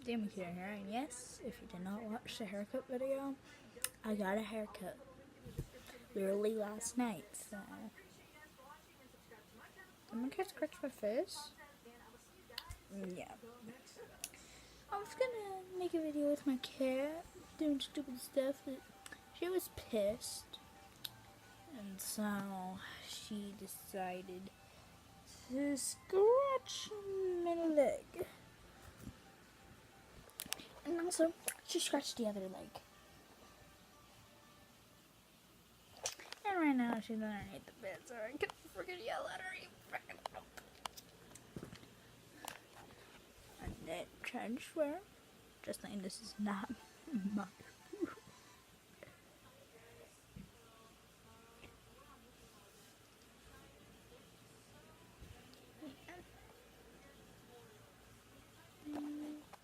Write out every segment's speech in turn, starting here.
Damn here, and yes, if you did not watch the haircut video, I got a haircut literally last night, so I'm gonna scratch my face. Yeah. I was gonna make a video with my cat doing stupid stuff, but she was pissed, and so she decided to scratch my leg. And also, she scratched the other leg. And right now, she's underneath the bed, so I can't freaking yell at her, you freaking. And then transfer. Just saying, this is not my food.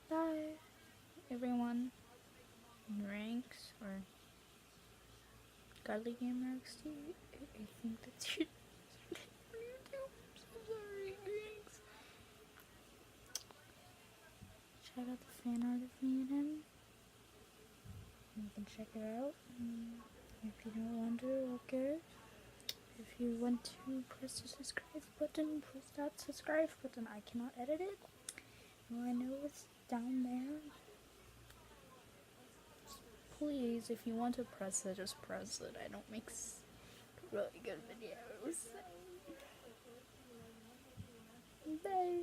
Bye, everyone. Ranks or Godly Gamer XT. I think that's your name on YouTube. So sorry, Ranks. Check out the fan art of me and him. You can check it out. If you don't want to, okay. If you want to press the subscribe button, press that subscribe button. I cannot edit it. All I know it's down there. Please, if you want to press it, just press it. I don't make really good videos. Bye.